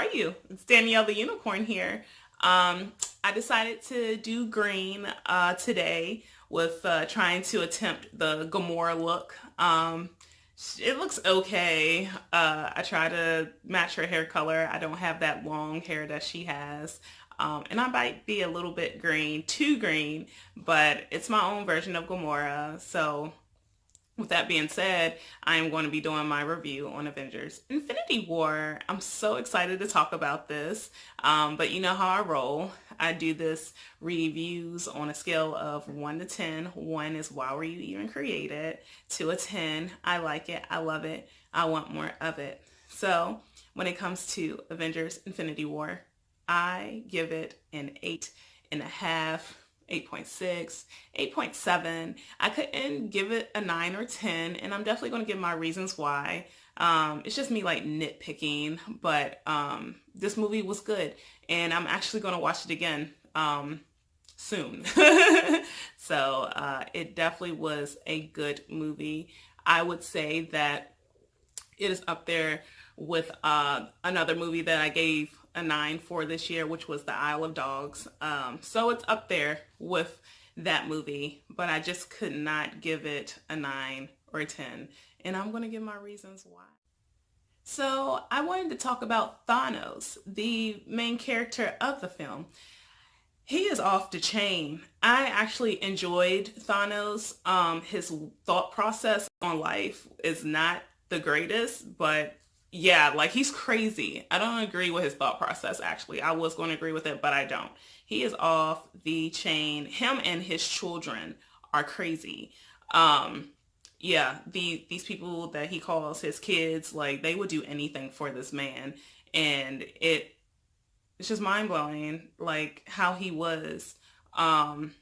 are you? It's Danielle the Unicorn here. I decided to do green today with trying to attempt the Gamora look. It looks okay. I try to match her hair color. I don't have that long hair that she has. And I might be a little bit green, too green, but it's my own version of Gamora. So with that being said, I am going to be doing my review on Avengers Infinity War. I'm so excited to talk about this, but you know how I roll. I do this reviews on a scale of 1 to 10. 1 is why were you even created? To a 10, I like it, I love it, I want more of it. So when it comes to Avengers Infinity War, I give it an 8.5. 8.6, 8.7. I couldn't give it a 9 or 10, and I'm definitely going to give my reasons why. It's just me like nitpicking, but this movie was good, and I'm actually going to watch it again soon. So it definitely was a good movie. I would say that it is up there with another movie that I gave a 9 for this year, which was The Isle of Dogs. So it's up there with that movie, but I just could not give it a 9 or a 10. And I'm going to give my reasons why. So I wanted to talk about Thanos, the main character of the film. He is off the chain. I actually enjoyed Thanos. His thought process on life is not the greatest, but yeah, like he's crazy. I don't agree with his thought process, actually. I was going to agree with it, but I don't. He is off the chain. Him and his children are crazy. Yeah, these people that he calls his kids, like they would do anything for this man. And it's just mind blowing, like how he was. Um,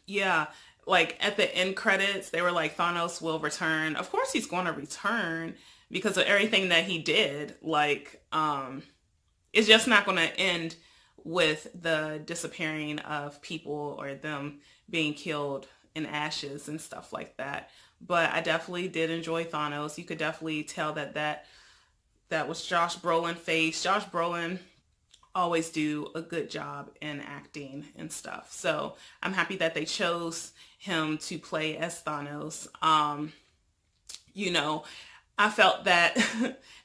yeah, like at the end credits, they were like, Thanos will return. Of course he's going to return because of everything that he did. Like, it's just not going to end with the disappearing of people or them being killed in ashes and stuff like that. But I definitely did enjoy Thanos. You could definitely tell that was Josh Brolin face. Josh Brolin always do a good job in acting and stuff. So I'm happy that they chose him to play as Thanos. You know, I felt that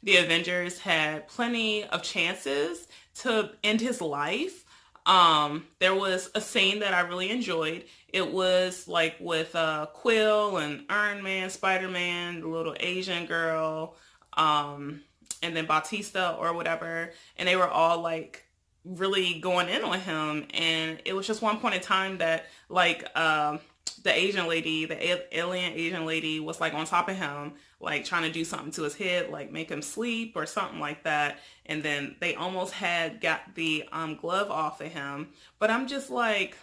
the Avengers had plenty of chances to end his life. There was a scene that I really enjoyed. It was like with Quill and Iron Man, Spider-Man, the little Asian girl, and then Bautista or whatever, and they were all like really going in on him, and it was just one point in time that like the Asian lady, the alien Asian lady was like on top of him, like trying to do something to his head, like make him sleep or something like that, and then they almost had got the glove off of him, but I'm just like,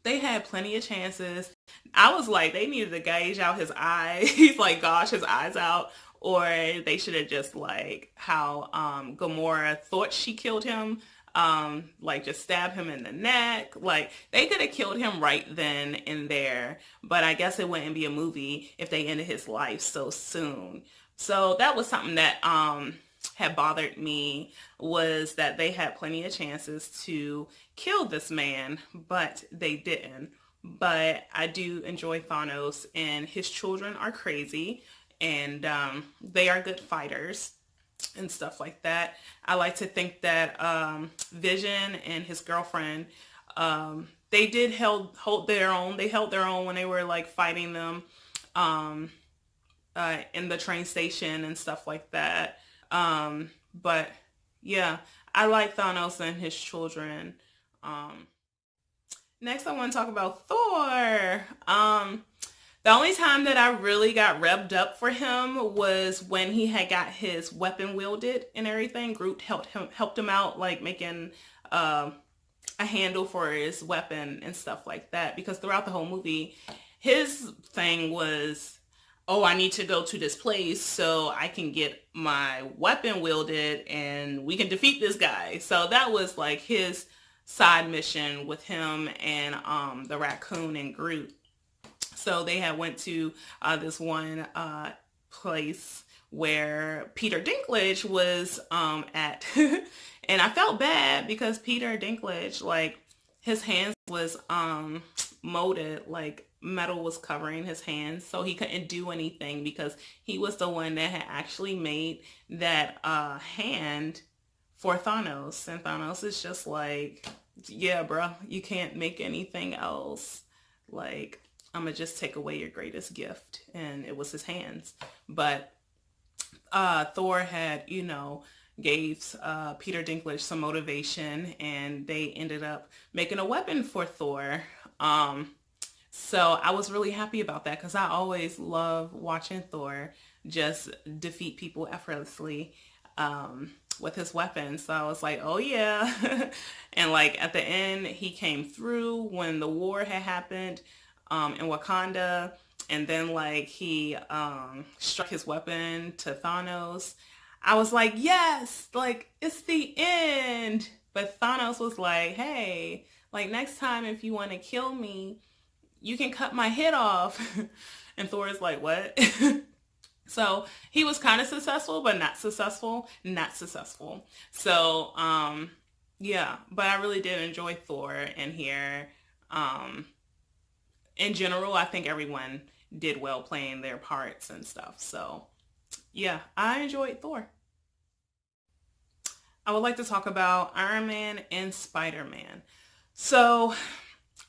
they had plenty of chances. I was like, they needed to gauge out his eye. He's like, gosh, his eyes out. Or they should have just like how Gamora thought she killed him, like just stab him in the neck. Like they could have killed him right then and there. But I guess it wouldn't be a movie if they ended his life so soon. So that was something that had bothered me, was that they had plenty of chances to kill this man, but they didn't. But I do enjoy Thanos, and his children are crazy, and they are good fighters and stuff like that. I like to think that Vision and his girlfriend, they did hold their own. They held their own when they were like fighting them in the train station and stuff like that. But yeah, I like Thanos and his children. Um, Next, I want to talk about Thor. The only time that I really got revved up for him was when he had got his weapon wielded and everything. Groot helped him out, like making a handle for his weapon and stuff like that. Because throughout the whole movie, his thing was, oh, I need to go to this place so I can get my weapon wielded and we can defeat this guy. So that was like his side mission with him and the raccoon and Groot. So they had went to this one place where Peter Dinklage was at. And I felt bad because Peter Dinklage, like, his hands was molded, like metal was covering his hands, so he couldn't do anything because he was the one that had actually made that hand for Thanos. And Thanos is just like, yeah, bro, you can't make anything else. Like, I'm gonna just take away your greatest gift. And it was his hands. But Thor had, gave Peter Dinklage some motivation, and they ended up making a weapon for Thor. So I was really happy about that because I always love watching Thor just defeat people effortlessly with his weapon. So I was like, oh yeah. And like at the end, he came through when the war had happened in Wakanda. And then like he struck his weapon to Thanos. I was like, yes, like it's the end. But Thanos was like, hey, like next time if you want to kill me, you can cut my head off. And Thor is like, what? So he was kind of successful, but not successful, not successful. So, yeah, but I really did enjoy Thor in here. In general, I think everyone did well playing their parts and stuff. So, yeah, I enjoyed Thor. I would like to talk about Iron Man and Spider-Man. So,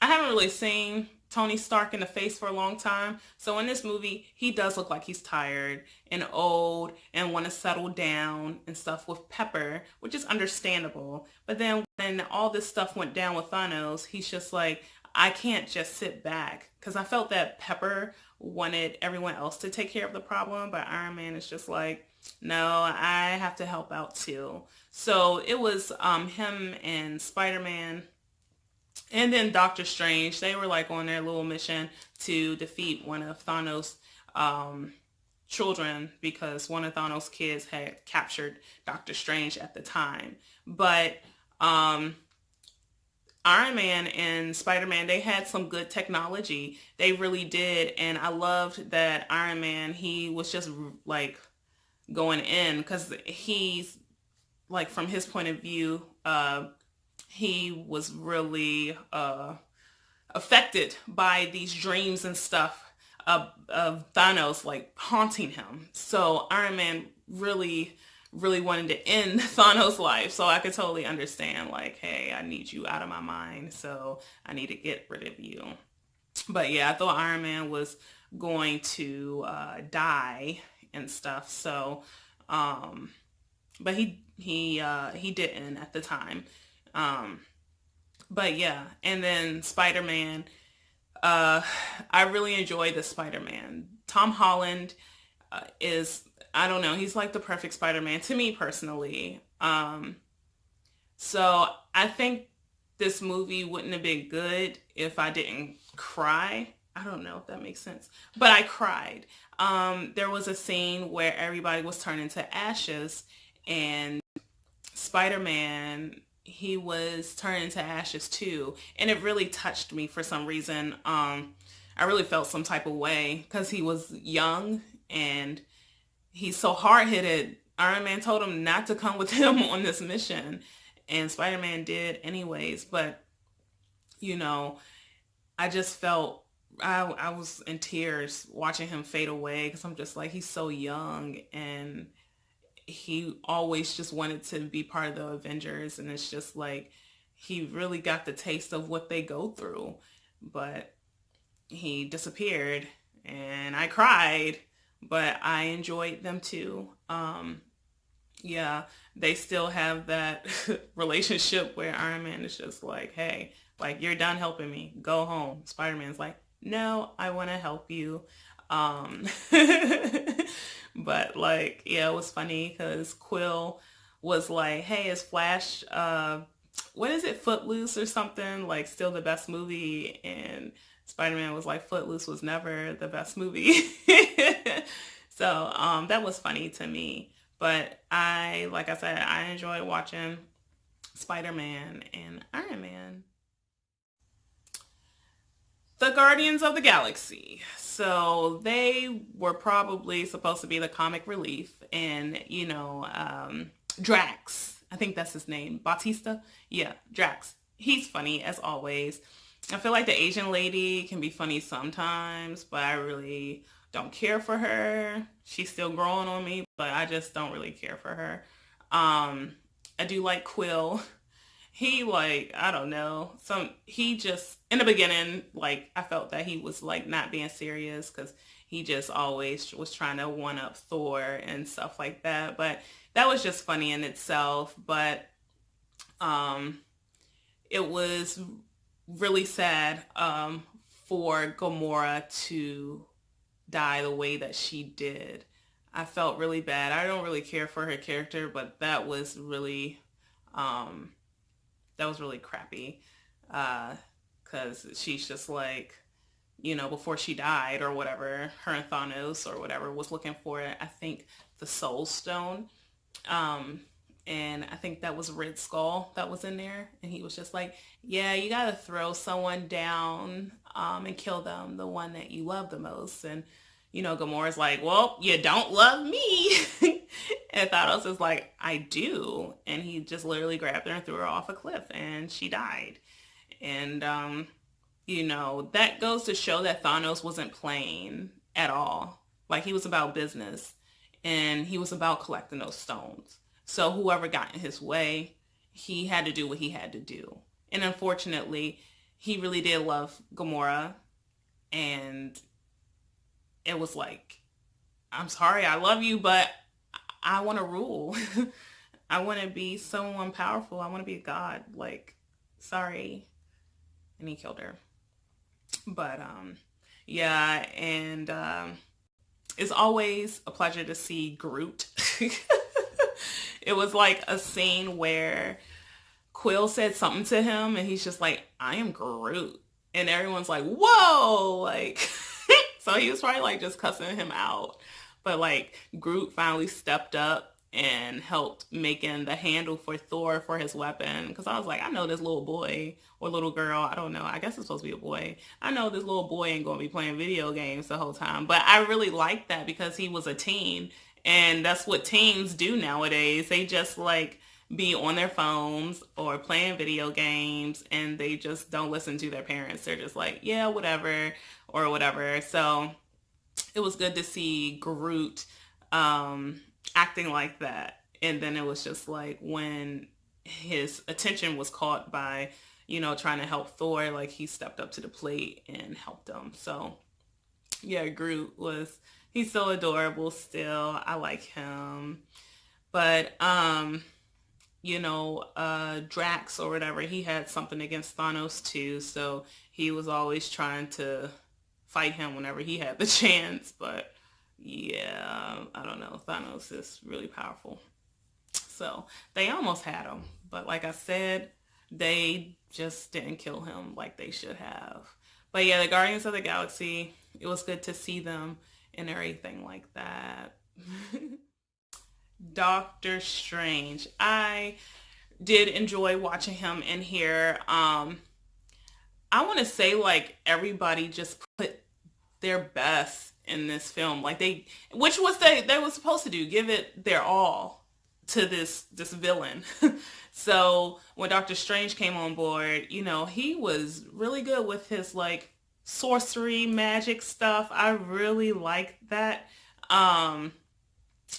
I haven't really seen Tony Stark in the face for a long time. So in this movie, he does look like he's tired and old and want to settle down and stuff with Pepper, which is understandable. But then when all this stuff went down with Thanos, he's just like, I can't just sit back. Because I felt that Pepper wanted everyone else to take care of the problem, but Iron Man is just like, no, I have to help out too. So it was him and Spider-Man and then Doctor Strange. They were like on their little mission to defeat one of Thanos' children because one of Thanos' kids had captured Doctor Strange at the time. But Iron Man and Spider-Man, they had some good technology. They really did. And I loved that Iron Man, he was just like going in because he's like, from his point of view, he was really affected by these dreams and stuff of Thanos like haunting him. So Iron Man really, really wanted to end Thanos' life. So I could totally understand like, hey, I need you out of my mind. So I need to get rid of you. But yeah, I thought Iron Man was going to die and stuff. So, but he didn't at the time. But yeah, and then Spider-Man, I really enjoy the Spider-Man. Tom Holland is, I don't know, he's like the perfect Spider-Man to me personally. So I think this movie wouldn't have been good if I didn't cry. I don't know if that makes sense, but I cried. There was a scene where everybody was turned into ashes and Spider-Man, he was turned into ashes too. And it really touched me for some reason. I really felt some type of way because he was young and he's so hard-headed. Iron Man told him not to come with him on this mission. And Spider-Man did anyways. But, I just felt, I was in tears watching him fade away because I'm just like, he's so young and he always just wanted to be part of the Avengers, and it's just like he really got the taste of what they go through, but he disappeared and I cried, but I enjoyed them too. Yeah, they still have that relationship where Iron Man is just like, hey, like, you're done helping me, go home. Spider-Man's like, no, I want to help you. But like, yeah, it was funny because Quill was like, hey, is Flash, what is it, Footloose or something, like still the best movie? And Spider-Man was like, Footloose was never the best movie. So that was funny to me. But like I said, I enjoyed watching Spider-Man and Iron Man. The Guardians of the Galaxy. So they were probably supposed to be the comic relief, and Drax. I think that's his name. Bautista. Yeah, Drax. He's funny as always. I feel like the Asian lady can be funny sometimes, but I really don't care for her. She's still growing on me, but I just don't really care for her. I do like Quill. He like, I don't know, he just in the beginning, like I felt that he was like not being serious because he just always was trying to one up Thor and stuff like that. But that was just funny in itself. But um it was really sad for Gamora to die the way that she did. I felt really bad. I don't really care for her character, but um that was really crappy. Because she's just like, before she died or whatever, her and Thanos or whatever was looking for, I think, the Soul Stone. Um, and I think that was Red Skull that was in there. And he was just like, yeah, you got to throw someone down and kill them, the one that you love the most. And, Gamora's like, well, you don't love me. And Thanos is like, I do. And he just literally grabbed her and threw her off a cliff and she died. And, that goes to show that Thanos wasn't playing at all. Like he was about business and he was about collecting those stones. So whoever got in his way, he had to do what he had to do. And unfortunately, he really did love Gamora. And it was like, I'm sorry, I love you, but I want to rule. I want to be someone powerful. I want to be a god. Like, sorry. And he killed her. But, yeah, and it's always a pleasure to see Groot. It was like a scene where Quill said something to him and he's just like, I am Groot. And everyone's like, whoa! Like, so he was probably like just cussing him out. But like Groot finally stepped up and helped making the handle for Thor for his weapon. Because I was like, I know this little boy or little girl, I don't know, I guess it's supposed to be a boy. I know this little boy ain't going to be playing video games the whole time. But I really liked that because he was a teen. And that's what teens do nowadays. They just like be on their phones or playing video games and they just don't listen to their parents. They're just like, yeah, whatever, or whatever. So it was good to see Groot acting like that. And then it was just like when his attention was caught by, trying to help Thor, like he stepped up to the plate and helped him. So yeah, he's so adorable still. I like him. But, Drax or whatever, he had something against Thanos too. So he was always trying to fight him whenever he had the chance. But yeah, I don't know. Thanos is really powerful. So they almost had him. But like I said, they just didn't kill him like they should have. But yeah, the Guardians of the Galaxy, it was good to see them and everything like that. Doctor Strange. I did enjoy watching him in here. I want to say like everybody just put their best in this film. Like which was they were supposed to do, give it their all to this villain. So when Doctor Strange came on board, he was really good with his like sorcery magic stuff. I really liked that.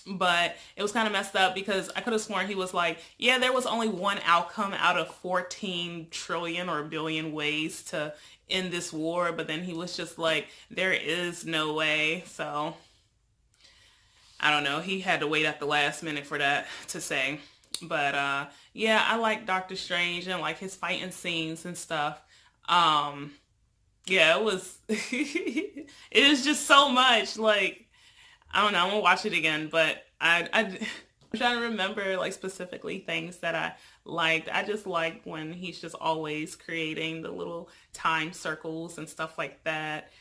But it was kind of messed up because I could have sworn he was like, yeah, there was only one outcome out of 14 trillion or billion ways to end this war. But then he was just like, there is no way. So I don't know. He had to wait at the last minute for that to say. But yeah, I like Doctor Strange and like his fighting scenes and stuff. Yeah, it was, it is just so much. Like, I don't know, I'm gonna watch it again, but I'm trying to remember like specifically things that I liked. I just like when he's just always creating the little time circles and stuff like that.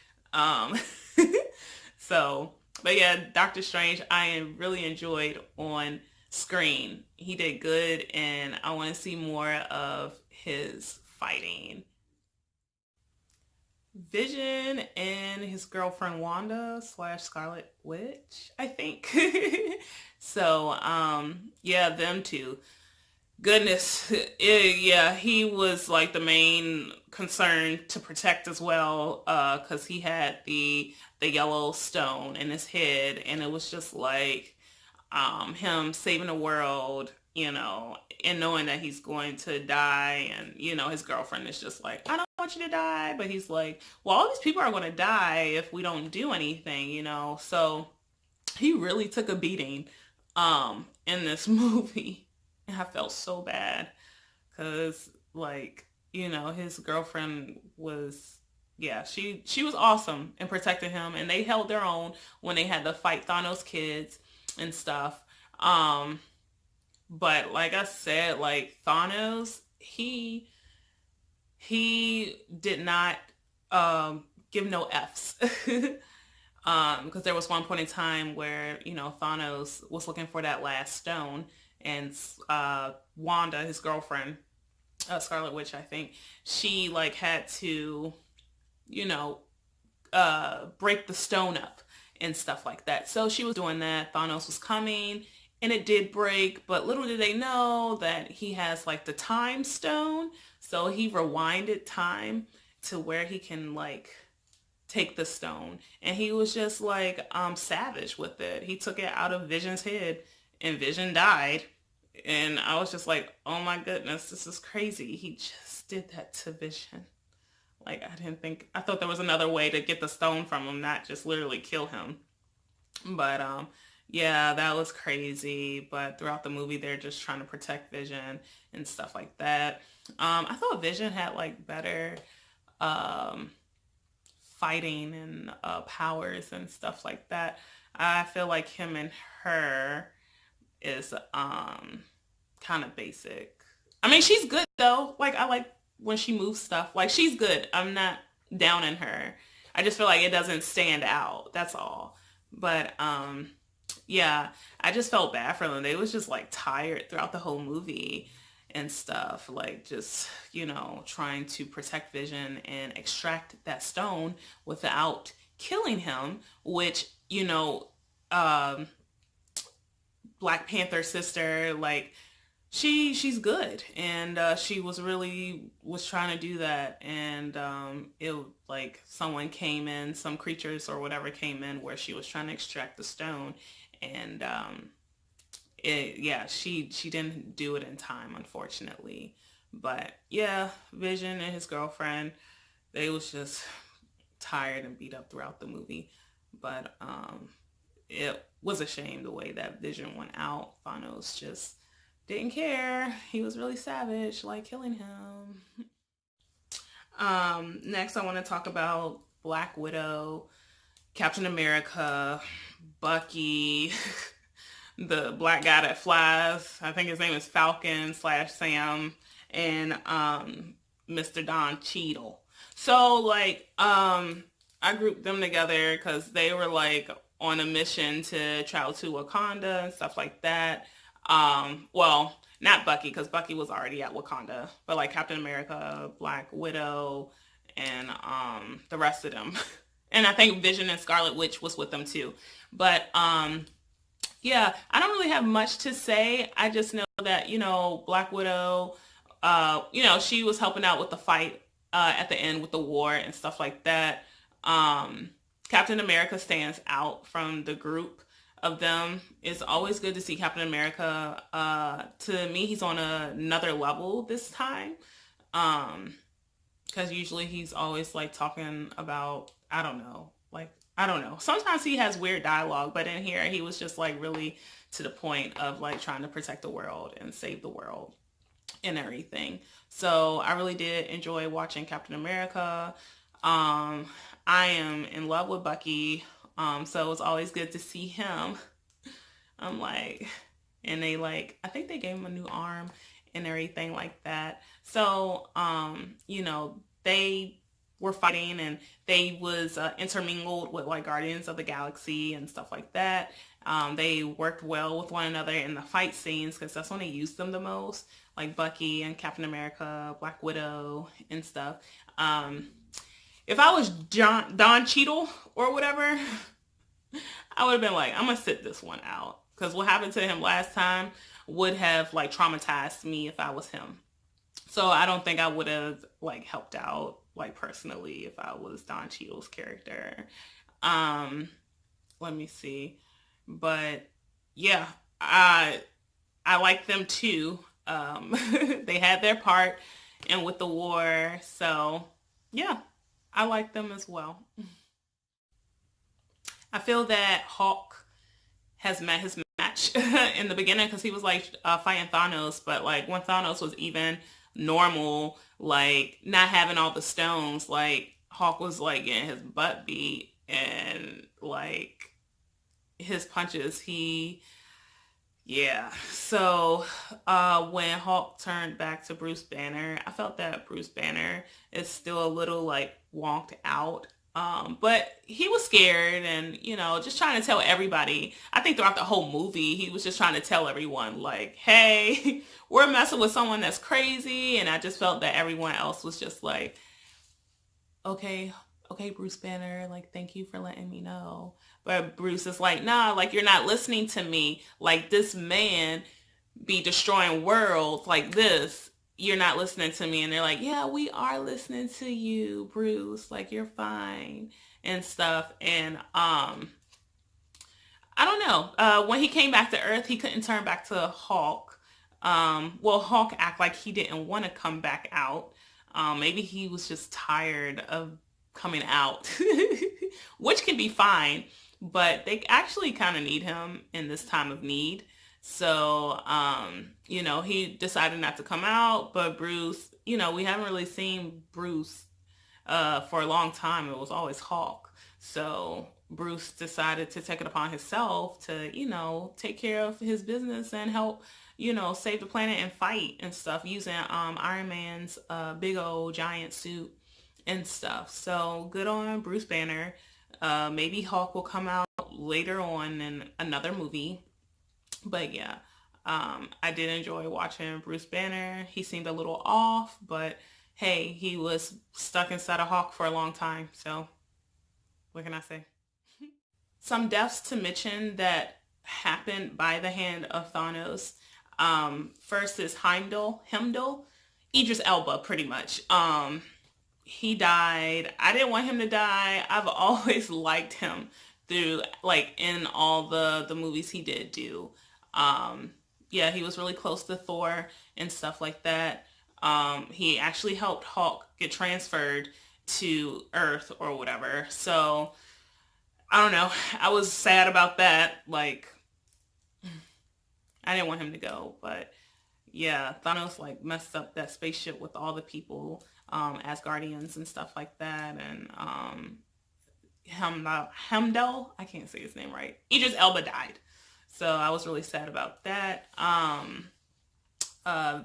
So, but yeah, Doctor Strange, I really enjoyed on screen. He did good, and I want to see more of his fighting. Vision and his girlfriend Wanda slash Scarlet Witch, I think. So, yeah, them two. Goodness, yeah, he was like the main concern to protect as well, because he had the yellow stone in his head, and it was just like him saving the world, and knowing that he's going to die, and his girlfriend is just like, I don't want you to die, but he's like, well, all these people are going to die if we don't do anything. So he really took a beating in this movie, and I felt so bad because like his girlfriend was, yeah, she was awesome in protecting him, and they held their own when they had to fight Thanos kids and stuff. um but like I said, like Thanos, he did not give no F's. Because there was one point in time where Thanos was looking for that last stone, and Wanda, his girlfriend, Scarlet Witch, I think, she like had to you know break the stone up and stuff like that. So she was doing that. Thanos was coming, and it did break, but little did they know that he has like the time stone. So he rewinded time to where he can like take the stone, and he was just like savage with it. He took it out of Vision's head, and Vision died. And I was just like, oh my goodness, this is crazy. He just did that to Vision. Like, I thought there was another way to get the stone from him, not just literally kill him. But yeah, that was crazy. But throughout the movie, they're just trying to protect Vision and stuff like that. I thought Vision had like better um fighting and powers and stuff like that. I feel like him and her is kind of basic. I mean, she's good though. Like, I like when she moves stuff. Like, she's good. I'm not down in her. I just feel like it doesn't stand out. That's all. But yeah, I just felt bad for them. They was just like tired throughout the whole movie and stuff, like just trying to protect Vision and extract that stone without killing him, which um Black Panther's sister, like, she's good, and she was trying to do that, and it like someone came in, some creatures or whatever came in where she was trying to extract the stone, and yeah, she didn't do it in time, unfortunately. But yeah, Vision and his girlfriend, they was just tired and beat up throughout the movie. But it was a shame the way that Vision went out. Thanos just didn't care. He was really savage, like killing him. Next, I want to talk about Black Widow, Captain America, Bucky, the black guy that flies. I think his name is Falcon slash Sam, and Mr. Don Cheadle. So like I grouped them together because they were like on a mission to travel to Wakanda and stuff like that. Well, not Bucky, because Bucky was already at Wakanda, but like Captain America, Black Widow, and the rest of them. And I think Vision and Scarlet Witch was with them too. But yeah, I don't really have much to say. I just know that, Black Widow, she was helping out with the fight at the end with the war and stuff like that. Captain America stands out from the group of them. It's always good to see Captain America. To me, he's on another level this time. Because usually he's always like talking about, I don't know. Sometimes he has weird dialogue, but in here he was just like really to the point of like trying to protect the world and save the world and everything. So I really did enjoy watching Captain America. I am in love with Bucky. So it's always good to see him. I'm like, and they like, I think they gave him a new arm and everything like that. So, they were fighting, and they was intermingled with like Guardians of the Galaxy and stuff like that. They worked well with one another in the fight scenes because that's when they used them the most, like Bucky and Captain America, Black Widow and stuff. If I was Don Cheadle or whatever, I would have been like, I'm gonna sit this one out because what happened to him last time would have like traumatized me if I was him. So I don't think I would have like helped out like personally if I was Don Cheadle's character. Um, Let me see, but yeah, I like them too. They had their part and with the war, so yeah, I like them as well. I feel that Hawk has met his match in the beginning because he was like fighting Thanos, but like when Thanos was even normal, like not having all the stones, like Hawk was like getting his butt beat and like his punches, he yeah. So when Hawk turned back to Bruce Banner, I felt that Bruce Banner is still a little like wonked out. But he was scared and, just trying to tell everybody. I think throughout the whole movie, he was just trying to tell everyone, like, hey, we're messing with someone that's crazy. And I just felt that everyone else was just like, okay, okay, Bruce Banner, like, thank you for letting me know. But Bruce is like, nah, like, you're not listening to me. Like, this man be destroying worlds like this. You're not listening to me. And they're like, yeah, we are listening to you, Bruce. Like, you're fine and stuff. And I don't know. When he came back to Earth, he couldn't turn back to Hawk. Well, Hawk act like he didn't want to come back out. Maybe he was just tired of coming out, which can be fine, but they actually kind of need him in this time of need. So, he decided not to come out, but Bruce, we haven't really seen Bruce for a long time. It was always Hawk. So Bruce decided to take it upon himself to, take care of his business and help, save the planet and fight and stuff using Iron Man's big old giant suit and stuff. So good on Bruce Banner. Maybe Hawk will come out later on in another movie. But yeah, I did enjoy watching Bruce Banner. He seemed a little off, but hey, he was stuck inside a Hawk for a long time. So what can I say? Some deaths to mention that happened by the hand of Thanos. First is Heimdall, Idris Elba, pretty much. He died. I didn't want him to die. I've always liked him through like in all the movies he did do. Yeah, he was really close to Thor and stuff like that. He actually helped Hulk get transferred to Earth or whatever. So I don't know. I was sad about that. Like, I didn't want him to go, but yeah, Thanos like messed up that spaceship with all the people, Asgardians and stuff like that, and Hemdall, I can't say his name right. Idris Elba died, so I was really sad about that.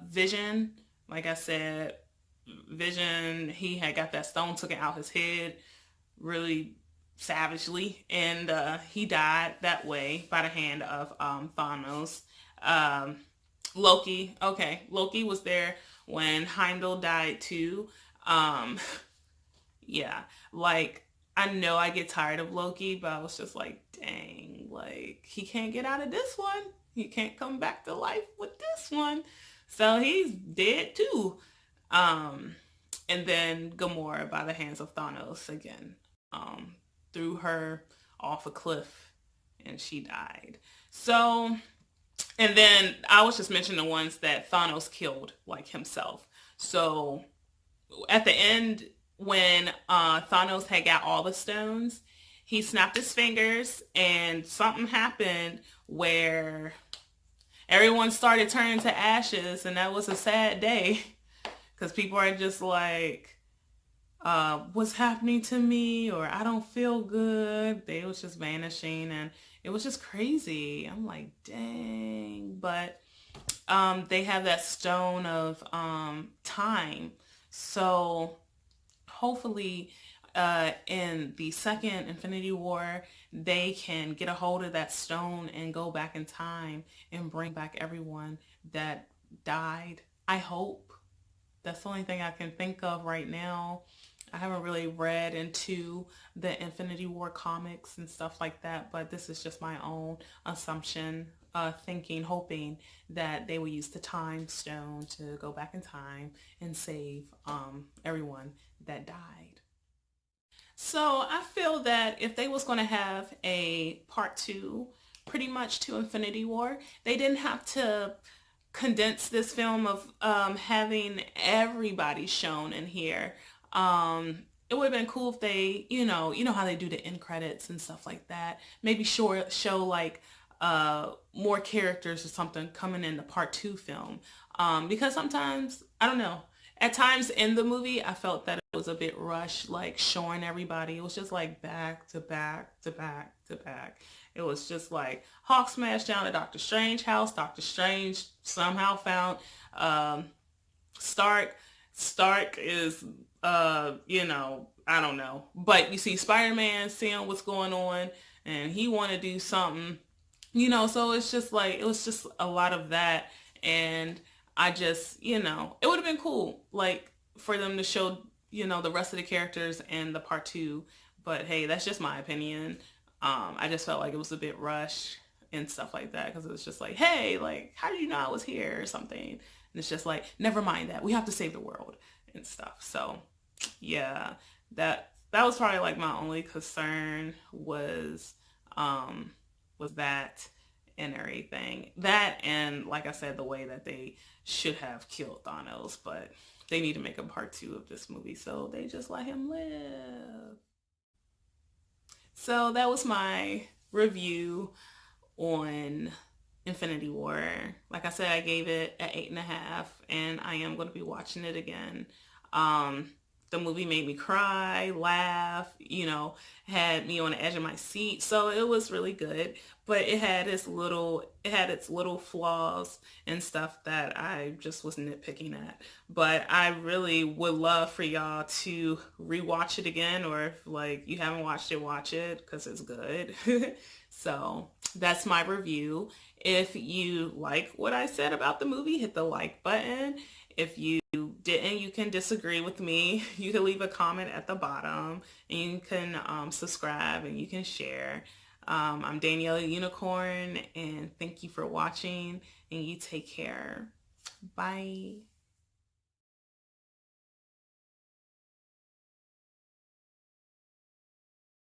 Vision, like I said, Vision, he had got that stone taken out his head, really savagely, and he died that way by the hand of Thanos. Loki, okay, Loki was there when Heimdall died too. Yeah, like I know I get tired of Loki, but I was just like, dang, like he can't get out of this one. He can't come back to life with this one. So he's dead too. And then Gamora by the hands of Thanos again. Threw her off a cliff and she died. So, and then I was just mentioning the ones that Thanos killed, like himself. So at the end, when Thanos had got all the stones, he snapped his fingers and something happened where everyone started turning to ashes, and that was a sad day because people are just like, what's happening to me, or I don't feel good. They was just vanishing and it was just crazy. I'm like, dang. But they have that stone of time. So hopefully in the second Infinity War, they can get a hold of that stone and go back in time and bring back everyone that died. I hope. That's the only thing I can think of right now. I haven't really read into the Infinity War comics and stuff like that, but this is just my own assumption, thinking, hoping that they will use the time stone to go back in time and save everyone that died. So I feel that if they was going to have a part two, pretty much to Infinity War, they didn't have to condense this film of having everybody shown in here. It would have been cool if they, you know how they do the end credits and stuff like that. Maybe show like more characters or something coming in the part two film. Because sometimes, I don't know, at times in the movie, I felt that it was a bit rushed, like showing everybody. It was just like back to back to back to back. It was just like Hawk smashed down at Doctor Strange house. Doctor Strange somehow found Stark. Stark is, I don't know. But you see Spider-Man seeing what's going on and he want to do something, so it's just like, it was just a lot of that. And I just, it would have been cool, like, for them to show, the rest of the characters in the part two. But hey, that's just my opinion. I just felt like it was a bit rushed and stuff like that, because it was just like, hey, like, how did you know I was here or something? And it's just like, never mind that. We have to save the world and stuff. So yeah, that was probably like my only concern was that and everything. That, and like I said, the way that they should have killed Thanos, but they need to make a part two of this movie, so they just let him live. So that was my review on Infinity War. Like I said, I gave it an 8.5, and I am going to be watching it again. The movie made me cry, laugh, had me on the edge of my seat. So it was really good, but it had its little flaws and stuff that I just was nitpicking at. But I really would love for y'all to rewatch it again, or if like you haven't watched it, watch it because it's good. So that's my review. If you like what I said about the movie, hit the like button. If you didn't, you can disagree with me. You can leave a comment at the bottom, and you can subscribe, and you can share. I'm Danielle Unicorn, and thank you for watching, and you take care. Bye.